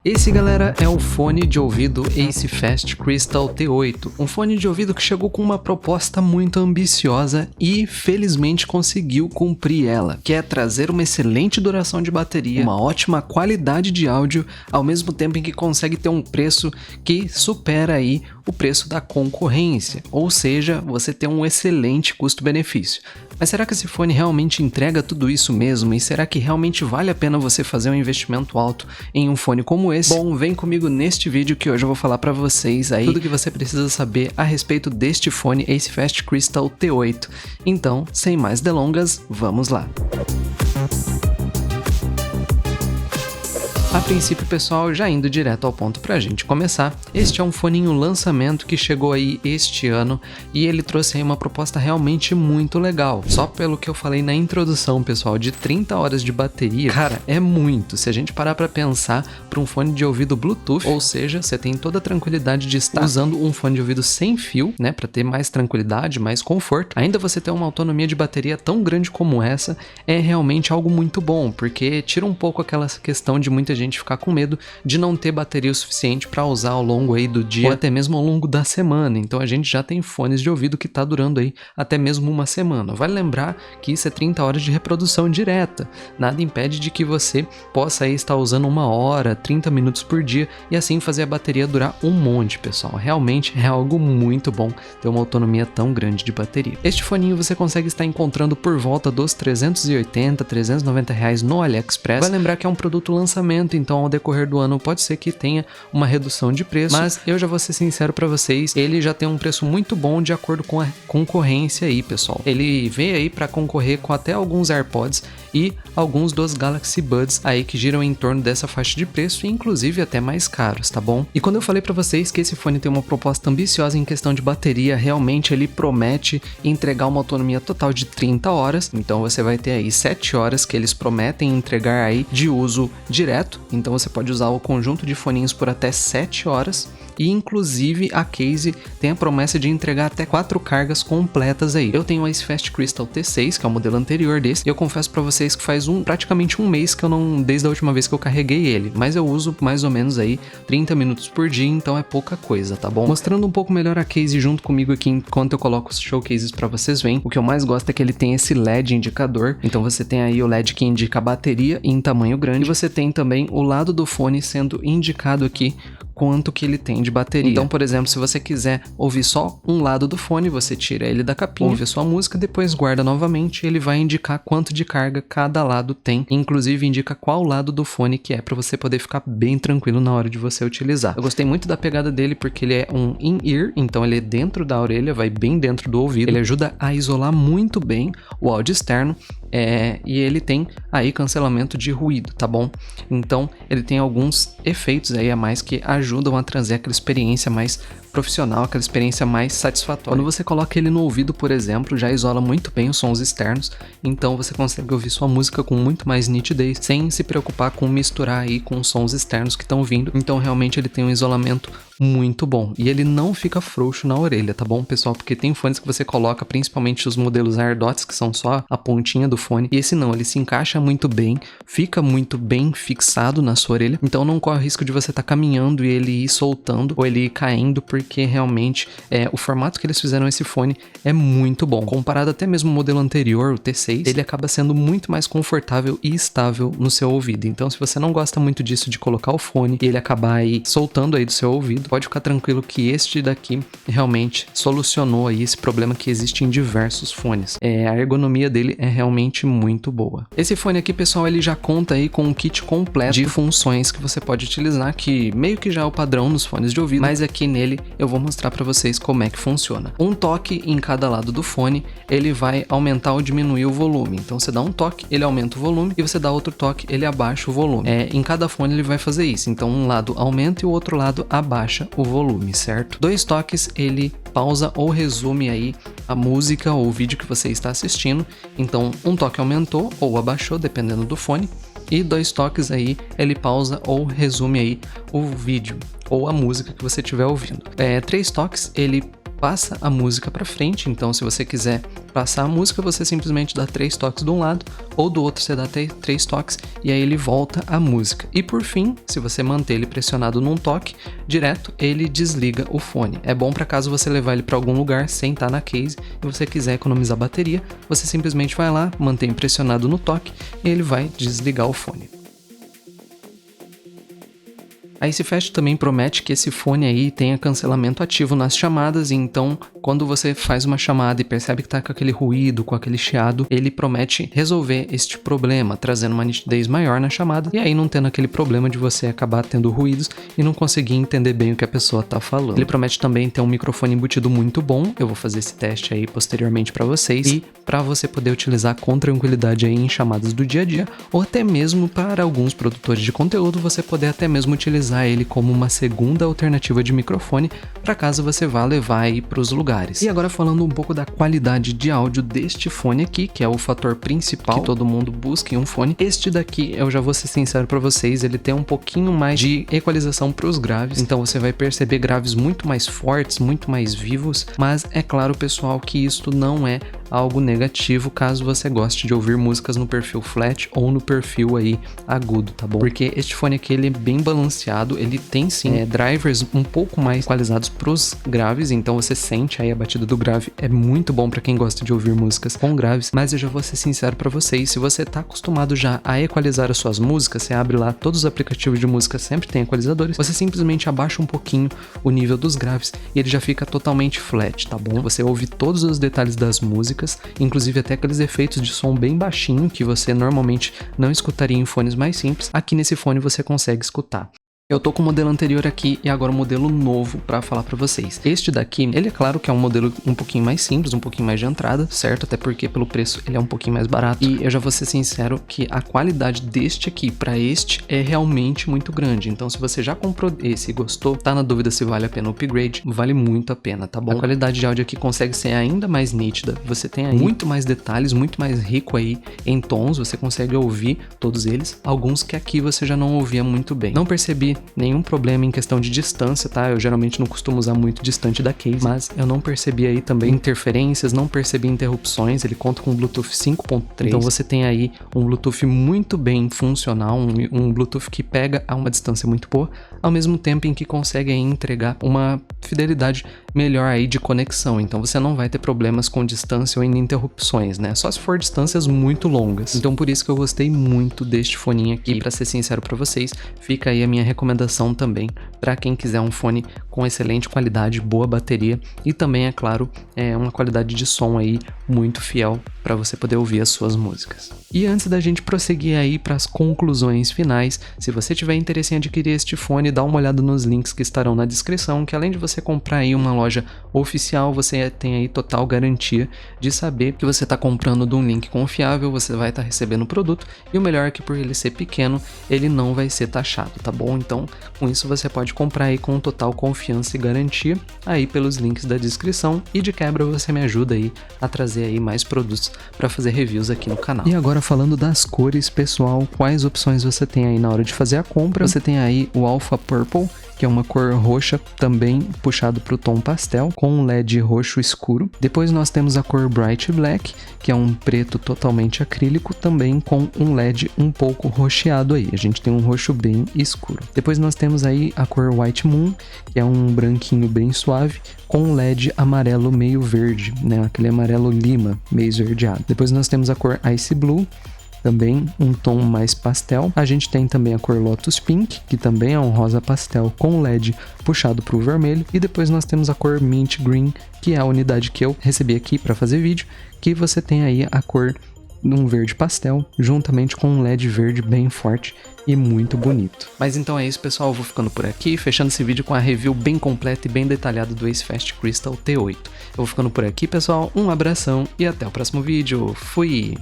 Esse, galera, é o fone de ouvido Acefast Crystal T8, um fone de ouvido que chegou com uma proposta muito ambiciosa e felizmente conseguiu cumprir ela, que é trazer uma excelente duração de bateria, uma ótima qualidade de áudio, ao mesmo tempo em que consegue ter um preço que supera aí o preço da concorrência, ou seja, você tem um excelente custo-benefício. Mas será que esse fone realmente entrega tudo isso mesmo? E será que realmente vale a pena você fazer um investimento alto em um fone como esse? Bom, vem comigo neste vídeo que hoje eu vou falar pra vocês aí tudo que você precisa saber a respeito deste fone Acefast Crystal T8. Então, sem mais delongas, vamos lá! A princípio, pessoal, já indo direto ao ponto pra gente começar, este é um foninho lançamento que chegou aí este ano e ele trouxe aí uma proposta realmente muito legal. Só pelo que eu falei na introdução, pessoal, de 30 horas de bateria, cara, é muito. Se a gente parar pra pensar pra um fone de ouvido Bluetooth, ou seja, você tem toda a tranquilidade de estar usando um fone de ouvido sem fio, né, pra ter mais tranquilidade, mais conforto. Ainda você ter uma autonomia de bateria tão grande como essa é realmente algo muito bom, porque tira um pouco aquela questão de muita gente ficar com medo de não ter bateria o suficiente para usar ao longo aí do dia ou até mesmo ao longo da semana. Então a gente já tem fones de ouvido que tá durando aí até mesmo uma semana. Vale lembrar que isso é 30 horas de reprodução direta. Nada impede de que você possa aí estar usando 1 hora, 30 minutos por dia e assim fazer a bateria durar um monte, pessoal. Realmente é algo muito bom ter uma autonomia tão grande de bateria. Este foninho você consegue estar encontrando por volta dos R$380, R$390 no AliExpress. Vai lembrar que é um produto lançamento, então ao decorrer do ano pode ser que tenha uma redução de preço, mas eu já vou ser sincero para vocês, ele já tem um preço muito bom de acordo com a concorrência aí, pessoal. Ele veio aí para concorrer com até alguns AirPods e alguns dos Galaxy Buds aí que giram em torno dessa faixa de preço e inclusive até mais caros, tá bom? E quando eu falei para vocês que esse fone tem uma proposta ambiciosa em questão de bateria, realmente ele promete entregar uma autonomia total de 30 horas, então você vai ter aí 7 horas que eles prometem entregar aí de uso direto. Então você pode usar o conjunto de foninhos por até 7 horas e inclusive a Case tem a promessa de entregar até 4 cargas completas aí. Eu tenho o Acefast Crystal T6, que é o modelo anterior desse, e eu confesso pra vocês que faz praticamente um mês que eu não, desde a última vez que eu carreguei ele, mas eu uso mais ou menos aí 30 minutos por dia, então é pouca coisa, tá bom? Mostrando um pouco melhor a Case junto comigo aqui enquanto eu coloco os showcases pra vocês verem, o que eu mais gosto é que ele tem esse LED indicador, então você tem aí o LED que indica a bateria em tamanho grande, e você tem também o lado do fone sendo indicado aqui quanto que ele tem de bateria. Então, por exemplo, se você quiser ouvir só um lado do fone, você tira ele da capinha, ouve a sua música, depois guarda novamente, ele vai indicar quanto de carga cada lado tem, inclusive indica qual lado do fone que é, para você poder ficar bem tranquilo na hora de você utilizar. Eu gostei muito da pegada dele porque ele é um in-ear, então ele é dentro da orelha, vai bem dentro do ouvido, ele ajuda a isolar muito bem o áudio externo. E ele tem aí cancelamento de ruído, tá bom? Então ele tem alguns efeitos aí a mais que ajudam a trazer aquela experiência mais profissional, aquela experiência mais satisfatória. Quando você coloca ele no ouvido, por exemplo, já isola muito bem os sons externos, então você consegue ouvir sua música com muito mais nitidez, sem se preocupar com misturar aí com os sons externos que estão vindo. Então realmente ele tem um isolamento muito bom e ele não fica frouxo na orelha, tá bom, pessoal? Porque tem fones que você coloca, principalmente os modelos AirDots, que são só a pontinha do fone, e esse não, ele se encaixa muito bem, fica muito bem fixado na sua orelha, então não corre o risco de você estar caminhando e ele ir soltando ou ele ir caindo, porque realmente o formato que eles fizeram esse fone é muito bom. Comparado até mesmo ao modelo anterior, o T6, ele acaba sendo muito mais confortável e estável no seu ouvido. Então se você não gosta muito disso de colocar o fone e ele acabar aí soltando aí do seu ouvido, pode ficar tranquilo que este daqui realmente solucionou aí esse problema que existe em diversos fones. A ergonomia dele é realmente muito boa. Esse fone aqui, pessoal, ele já conta aí com um kit completo de funções que você pode utilizar, que meio que já é o padrão nos fones de ouvido, mas aqui nele eu vou mostrar para vocês como é que funciona. Um toque em cada lado do fone, ele vai aumentar ou diminuir o volume. Então você dá um toque, ele aumenta o volume, e você dá outro toque, ele abaixa o volume. Em cada fone ele vai fazer isso. Então um lado aumenta e o outro lado abaixa o volume, certo? 2 toques, ele pausa ou resume aí a música ou o vídeo que você está assistindo. Então um toque aumentou ou abaixou, dependendo do fone. E 2 toques aí, ele pausa ou resume aí o vídeo ou a música que você estiver ouvindo. 3 toques, ele passa a música para frente. Então se você quiser passar a música, você simplesmente dá 3 toques de um lado, ou do outro você dá 3 toques e aí ele volta a música. E por fim, se você manter ele pressionado num toque direto, ele desliga o fone. É bom para caso você levar ele para algum lugar sem estar na case e você quiser economizar bateria, você simplesmente vai lá, mantém pressionado no toque e ele vai desligar o fone. A Acefast também promete que esse fone aí tenha cancelamento ativo nas chamadas, então quando você faz uma chamada e percebe que tá com aquele ruído, com aquele chiado, ele promete resolver este problema, trazendo uma nitidez maior na chamada e aí não tendo aquele problema de você acabar tendo ruídos e não conseguir entender bem o que a pessoa tá falando. Ele promete também ter um microfone embutido muito bom, eu vou fazer esse teste aí posteriormente para vocês e para você poder utilizar com tranquilidade aí em chamadas do dia a dia ou até mesmo para alguns produtores de conteúdo você poder até mesmo utilizar ele como uma segunda alternativa de microfone para caso você vá levar aí para os lugares. E agora falando um pouco da qualidade de áudio deste fone aqui, que é o fator principal que todo mundo busca em um fone. Este daqui, eu já vou ser sincero para vocês, ele tem um pouquinho mais de equalização para os graves, então você vai perceber graves muito mais fortes, muito mais vivos, mas é claro, pessoal, que isto não é algo negativo caso você goste de ouvir músicas no perfil flat ou no perfil aí agudo, tá bom? Porque este fone aqui ele é bem balanceado, ele tem sim drivers um pouco mais equalizados pros graves, então você sente aí a batida do grave, é muito bom para quem gosta de ouvir músicas com graves, mas eu já vou ser sincero para vocês, se você tá acostumado já a equalizar as suas músicas, você abre lá, todos os aplicativos de música sempre tem equalizadores, você simplesmente abaixa um pouquinho o nível dos graves e ele já fica totalmente flat, tá bom? Você ouve todos os detalhes das músicas, inclusive até aqueles efeitos de som bem baixinho que você normalmente não escutaria em fones mais simples, aqui nesse fone você consegue escutar. Eu tô com o modelo anterior aqui e agora o modelo novo para falar para vocês. Este daqui, ele é claro que é um modelo um pouquinho mais simples, um pouquinho mais de entrada, certo? Até porque pelo preço ele é um pouquinho mais barato. E eu já vou ser sincero que a qualidade deste aqui para este é realmente muito grande. Então se você já comprou esse e gostou, tá na dúvida se vale a pena o upgrade, vale muito a pena, tá bom? A qualidade de áudio aqui consegue ser ainda mais nítida. Você tem aí muito mais detalhes, muito mais rico aí em tons, você consegue ouvir todos eles. Alguns que aqui você já não ouvia muito bem. Não percebi nenhum problema em questão de distância, tá? Eu geralmente não costumo usar muito distante da case, mas eu não percebi aí também interferências, não percebi interrupções, ele conta com Bluetooth 5.3, então você tem aí um Bluetooth muito bem funcional, um Bluetooth que pega a uma distância muito boa, ao mesmo tempo em que consegue aí entregar uma fidelidade melhor aí de conexão, então você não vai ter problemas com distância ou interrupções, né? Só se for distâncias muito longas. Então por isso que eu gostei muito deste foninho aqui, e pra ser sincero pra vocês, fica aí a minha recomendação também para quem quiser um fone com excelente qualidade, boa bateria e também, é claro, uma qualidade de som aí muito fiel para você poder ouvir as suas músicas. E antes da gente prosseguir aí para as conclusões finais, se você tiver interesse em adquirir este fone, dá uma olhada nos links que estarão na descrição, que além de você comprar aí uma loja oficial, você tem aí total garantia de saber que você está comprando de um link confiável, você vai estar recebendo o produto e o melhor é que por ele ser pequeno, ele não vai ser taxado, tá bom? Então, com isso você pode comprar aí com total confiança e garantia aí pelos links da descrição e de quebra você me ajuda aí a trazer aí mais produtos para fazer reviews aqui no canal. E agora falando das cores, pessoal, quais opções você tem aí na hora de fazer a compra? Você tem aí o Alpha Purple, que é uma cor roxa, também puxado para o tom pastel, com um LED roxo escuro. Depois nós temos a cor Bright Black, que é um preto totalmente acrílico, também com um LED um pouco roxeado aí. A gente tem um roxo bem escuro. Depois nós temos aí a cor White Moon, que é um branquinho bem suave, com um LED amarelo meio verde, né? Aquele amarelo lima, meio esverdeado. Depois nós temos a cor Ice Blue, também um tom mais pastel. A gente tem também a cor Lotus Pink, que também é um rosa pastel com LED puxado para o vermelho. E depois nós temos a cor Mint Green, que é a unidade que eu recebi aqui para fazer vídeo, que você tem aí a cor num verde pastel, juntamente com um LED verde bem forte e muito bonito. Mas então é isso, pessoal, eu vou ficando por aqui, fechando esse vídeo com a review bem completa e bem detalhada do Acefast Crystal T8. Eu vou ficando por aqui, pessoal, um abração e até o próximo vídeo. Fui!